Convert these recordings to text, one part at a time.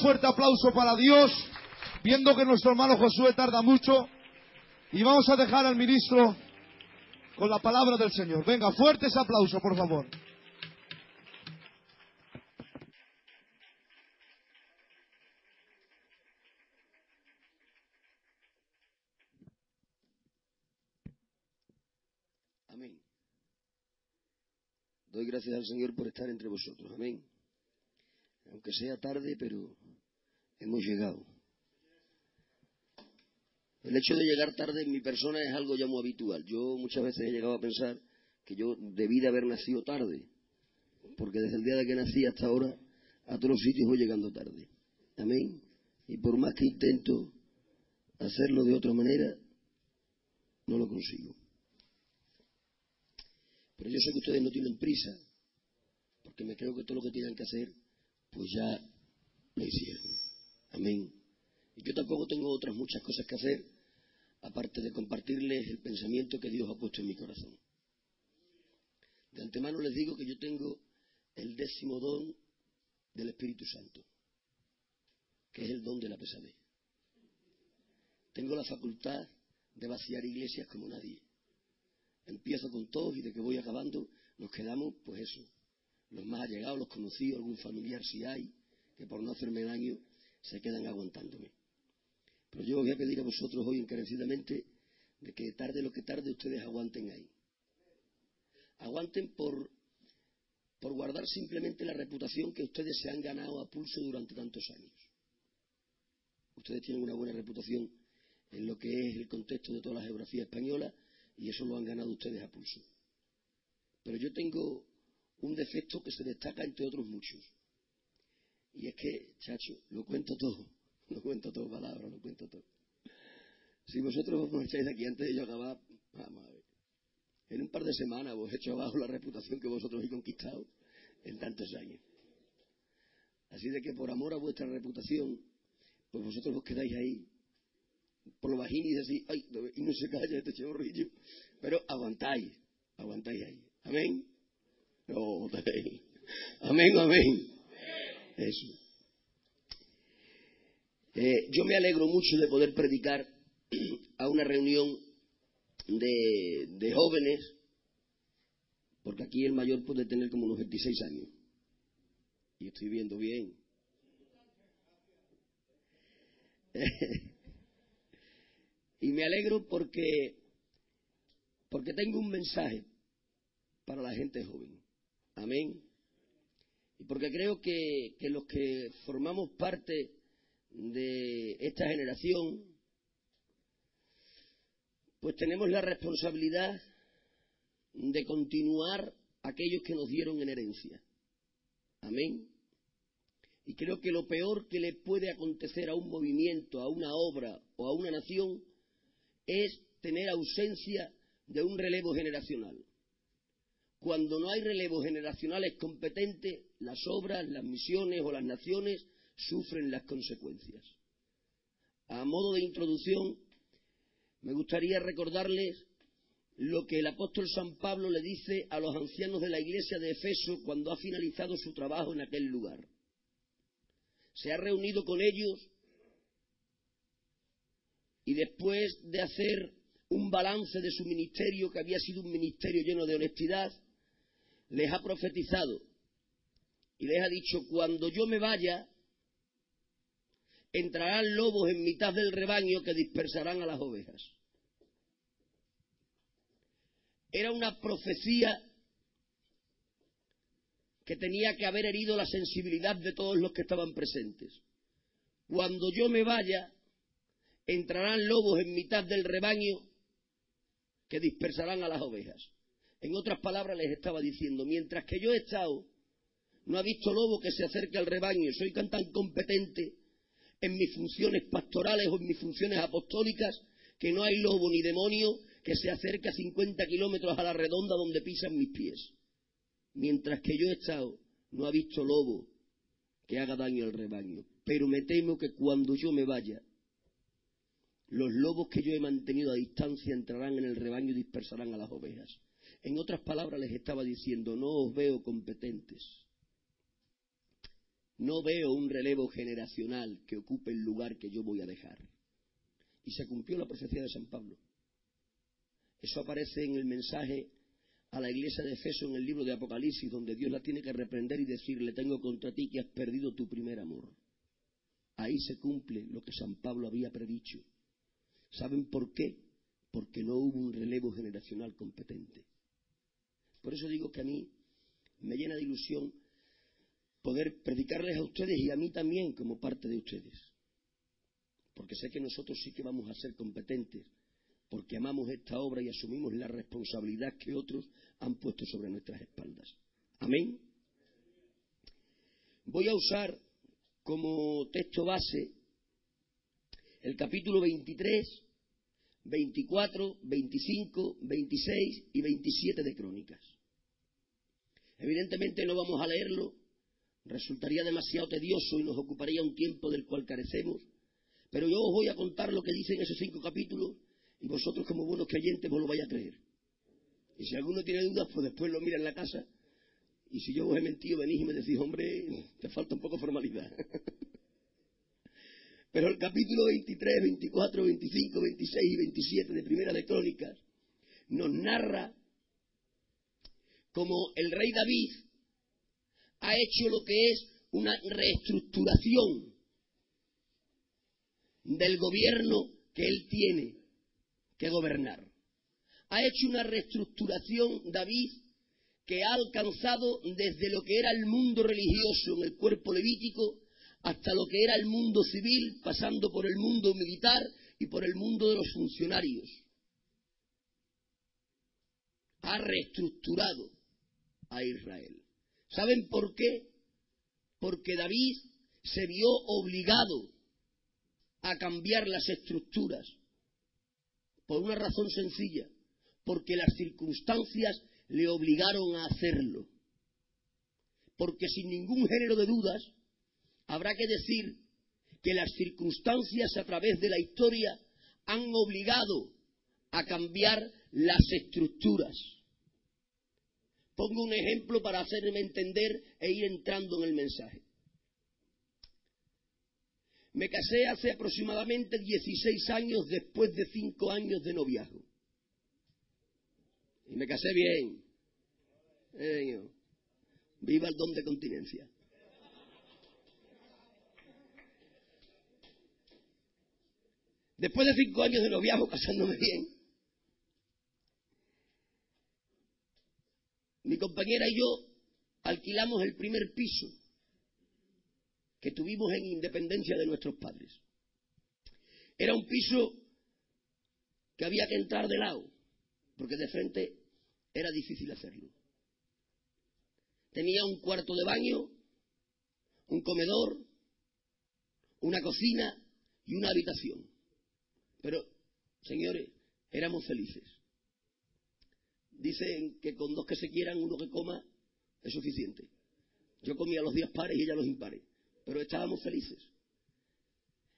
fuerte aplauso para Dios, viendo que nuestro hermano Josué tarda mucho. Y vamos a dejar al ministro con la palabra del Señor. Venga, fuerte ese aplauso, por favor. Amén. Doy gracias al Señor por estar entre vosotros. Amén. Aunque sea tarde, pero hemos llegado. El hecho de llegar tarde en mi persona es algo ya muy habitual. Yo muchas veces he llegado a pensar que yo debí de haber nacido tarde, porque desde el día de que nací hasta ahora a todos los sitios voy llegando tarde. Amén. Y por más que intento hacerlo de otra manera, no lo consigo. Pero yo sé que ustedes no tienen prisa, porque me creo que todo lo que tienen que hacer, pues ya lo hicieron. Amén. Y yo tampoco tengo otras muchas cosas que hacer, aparte de compartirles el pensamiento que Dios ha puesto en mi corazón. De antemano les digo que yo tengo el 10º don del Espíritu Santo, que es el don de la pesadez. Tengo la facultad de vaciar iglesias como nadie. Empiezo con todos y de que voy acabando nos quedamos, pues eso, los más allegados, los conocidos, algún familiar si hay, que por no hacerme daño se quedan aguantándome. Pero yo os voy a pedir a vosotros hoy encarecidamente de que tarde lo que tarde ustedes aguanten ahí. Aguanten por guardar simplemente la reputación que ustedes se han ganado a pulso durante tantos años. Ustedes tienen una buena reputación en lo que es el contexto de toda la geografía española y eso lo han ganado ustedes a pulso. Pero yo tengo un defecto que se destaca entre otros muchos. Y es que, chacho, lo cuento todo palabras, lo cuento todo. Si vosotros os marcháis de aquí antes de yo acabar, vamos a ver. En un par de semanas os he hecho abajo la reputación que vosotros habéis conquistado en tantos años. Así de que por amor a vuestra reputación, pues vosotros os quedáis ahí, por lo bajín y decís, ay, y no se calla este chorrillo, pero aguantáis ahí. Amén. No, amén, amén. Eso. Yo me alegro mucho de poder predicar a una reunión de jóvenes, porque aquí el mayor puede tener como unos 26 años. Y estoy viendo bien. Y me alegro porque tengo un mensaje para la gente joven. Amén. Y porque creo que los que formamos parte de esta generación, pues tenemos la responsabilidad de continuar aquellos que nos dieron en herencia. Amén. Y creo que lo peor que le puede acontecer a un movimiento, a una obra o a una nación es tener ausencia de un relevo generacional. Cuando no hay relevos generacionales competentes, las obras, las misiones o las naciones sufren las consecuencias. A modo de introducción, me gustaría recordarles lo que el apóstol San Pablo le dice a los ancianos de la iglesia de Efeso cuando ha finalizado su trabajo en aquel lugar. Se ha reunido con ellos y después de hacer un balance de su ministerio, que había sido un ministerio lleno de honestidad, les ha profetizado y les ha dicho: cuando yo me vaya, entrarán lobos en mitad del rebaño que dispersarán a las ovejas. Era una profecía que tenía que haber herido la sensibilidad de todos los que estaban presentes. Cuando yo me vaya, entrarán lobos en mitad del rebaño que dispersarán a las ovejas. En otras palabras, les estaba diciendo: mientras que yo he estado, no ha visto lobo que se acerque al rebaño. Soy tan competente en mis funciones pastorales o en mis funciones apostólicas que no hay lobo ni demonio que se acerque a 50 kilómetros a la redonda donde pisan mis pies. Mientras que yo he estado, no ha visto lobo que haga daño al rebaño. Pero me temo que cuando yo me vaya, los lobos que yo he mantenido a distancia entrarán en el rebaño y dispersarán a las ovejas. En otras palabras, les estaba diciendo: no os veo competentes. no veo un relevo generacional que ocupe el lugar que yo voy a dejar. Y se cumplió la profecía de San Pablo. Eso aparece en el mensaje a la iglesia de Efeso en el libro de Apocalipsis, donde Dios la tiene que reprender y decirle: tengo contra ti que has perdido tu primer amor. Ahí se cumple lo que San Pablo había predicho. ¿Saben por qué? Porque no hubo un relevo generacional competente. Por eso digo que a mí me llena de ilusión poder predicarles a ustedes y a mí también como parte de ustedes. Porque sé que nosotros sí que vamos a ser competentes, porque amamos esta obra y asumimos la responsabilidad que otros han puesto sobre nuestras espaldas. Amén. Voy a usar como texto base el capítulo 23, 24, 25, 26 y 27 de Crónicas. Evidentemente no vamos a leerlo, resultaría demasiado tedioso y nos ocuparía un tiempo del cual carecemos, pero yo os voy a contar lo que dicen esos 5 capítulos y vosotros, como buenos creyentes, vos lo vais a creer. Y si alguno tiene dudas, pues después lo mira en la casa, y si yo os he mentido, venís y me decís: hombre, te falta un poco de formalidad. Pero el capítulo 23, 24, 25, 26 y 27 de Primera de Crónicas nos narra cómo el rey David ha hecho lo que es una reestructuración del gobierno que él tiene que gobernar. Ha hecho una reestructuración David que ha alcanzado desde lo que era el mundo religioso en el cuerpo levítico hasta lo que era el mundo civil, pasando por el mundo militar y por el mundo de los funcionarios. Ha reestructurado a Israel. ¿Saben por qué? Porque David se vio obligado a cambiar las estructuras. Por una razón sencilla: porque las circunstancias le obligaron a hacerlo. Porque sin ningún género de dudas, habrá que decir que las circunstancias a través de la historia han obligado a cambiar las estructuras. Pongo un ejemplo para hacerme entender e ir entrando en el mensaje. Me casé hace aproximadamente 16 años después de 5 años de noviazgo. Y me casé bien. Viva el don de continencia. Después de 5 años de noviazgo, casándome bien, mi compañera y yo alquilamos el primer piso que tuvimos en Independencia de nuestros padres. Era un piso que había que entrar de lado, porque de frente era difícil hacerlo. Tenía un cuarto de baño, un comedor, una cocina y una habitación. Pero, señores, éramos felices. Dicen que con 2 que se quieran, 1 que coma, es suficiente. Yo comía los días pares y ella los impares, pero estábamos felices.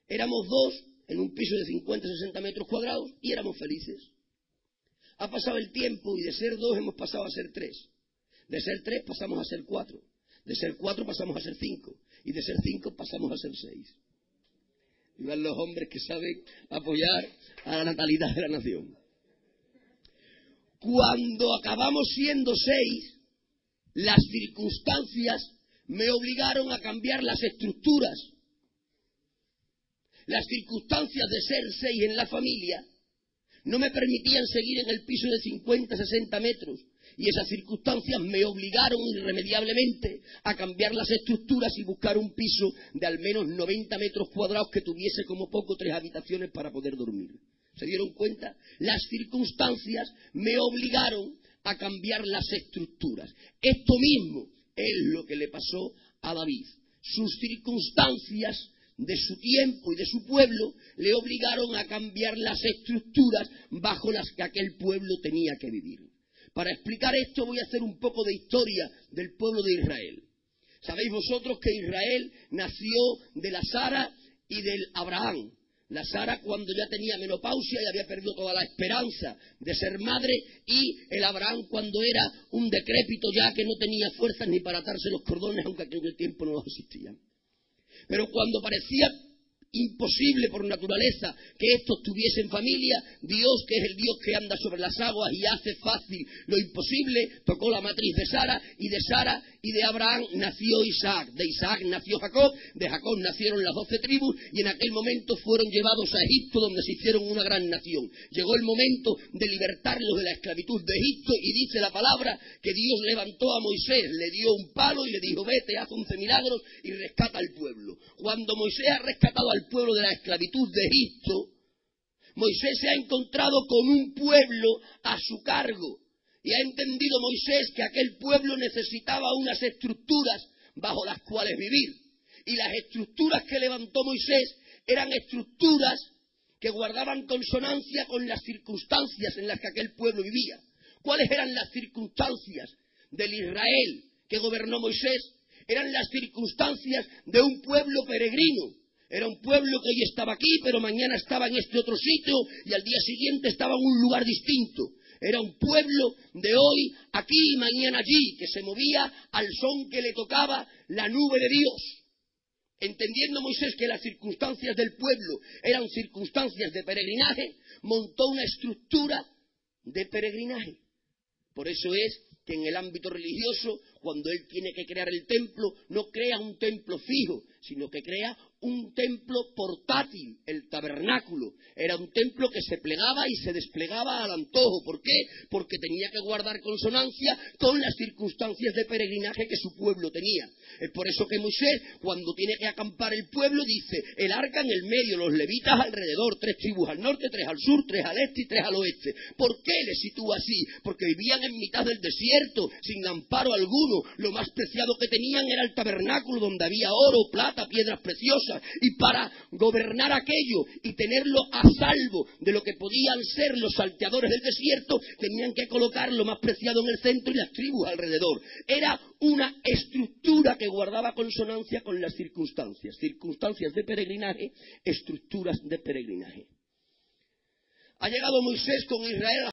Éramos 2 en un piso de 50, 60 metros cuadrados y éramos felices. Ha pasado el tiempo y de ser 2 hemos pasado a ser 3. De ser 3 pasamos a ser 4. De ser 4 pasamos a ser 5. Y de ser 5 pasamos a ser 6. Vivan los hombres que saben apoyar a la natalidad de la nación. Cuando acabamos siendo 6, las circunstancias me obligaron a cambiar las estructuras. Las circunstancias de ser 6 en la familia no me permitían seguir en el piso de 50, 60 metros. Y esas circunstancias me obligaron irremediablemente a cambiar las estructuras y buscar un piso de al menos 90 metros cuadrados que tuviese como poco 3 habitaciones para poder dormir. ¿Se dieron cuenta? Las circunstancias me obligaron a cambiar las estructuras. Esto mismo es lo que le pasó a David. Sus circunstancias de su tiempo y de su pueblo le obligaron a cambiar las estructuras bajo las que aquel pueblo tenía que vivir. Para explicar esto voy a hacer un poco de historia del pueblo de Israel. Sabéis vosotros que Israel nació de la Sara y del Abraham. La Sara cuando ya tenía menopausia y había perdido toda la esperanza de ser madre, y el Abraham cuando era un decrépito ya que no tenía fuerzas ni para atarse los cordones, aunque en aquel tiempo no los existían. Pero cuando parecía imposible por naturaleza que estos tuviesen familia, Dios, que es el Dios que anda sobre las aguas y hace fácil lo imposible, tocó la matriz de Sara y de Abraham nació Isaac, de Isaac nació Jacob, de Jacob nacieron las 12 tribus y en aquel momento fueron llevados a Egipto, donde se hicieron una gran nación. Llegó el momento de libertarlos de la esclavitud de Egipto y dice la palabra que Dios levantó a Moisés, le dio un palo y le dijo: vete, haz 11 milagros y rescata al pueblo. Cuando Moisés ha rescatado al pueblo de la esclavitud de Egipto, Moisés se ha encontrado con un pueblo a su cargo y ha entendido Moisés que aquel pueblo necesitaba unas estructuras bajo las cuales vivir, y las estructuras que levantó Moisés eran estructuras que guardaban consonancia con las circunstancias en las que aquel pueblo vivía. ¿Cuáles eran las circunstancias del Israel que gobernó Moisés? Eran las circunstancias de un pueblo peregrino. Era un pueblo que hoy estaba aquí, pero mañana estaba en este otro sitio y al día siguiente estaba en un lugar distinto. Era un pueblo de hoy aquí y mañana allí, que se movía al son que le tocaba la nube de Dios. Entendiendo Moisés que las circunstancias del pueblo eran circunstancias de peregrinaje, montó una estructura de peregrinaje. Por eso es que en el ámbito religioso, cuando él tiene que crear el templo, no crea un templo fijo, sino que crea un templo portátil, el tabernáculo. Era un templo que se plegaba y se desplegaba al antojo. ¿Por qué? Porque tenía que guardar consonancia con las circunstancias de peregrinaje que su pueblo tenía. Es por eso que Moisés, cuando tiene que acampar el pueblo, dice: el arca en el medio, los levitas alrededor, 3 tribus al norte, 3 al sur, 3 al este y 3 al oeste. ¿Por qué le sitúa así? Porque vivían en mitad del desierto, sin amparo alguno. Lo más preciado que tenían era el tabernáculo, donde había oro, plata, piedras preciosas, y para gobernar aquello y tenerlo a salvo de lo que podían ser los salteadores del desierto, tenían que colocar lo más preciado en el centro y las tribus alrededor. Era una estructura que guardaba consonancia con las circunstancias de peregrinaje, estructuras de peregrinaje. Ha llegado Moisés con Israel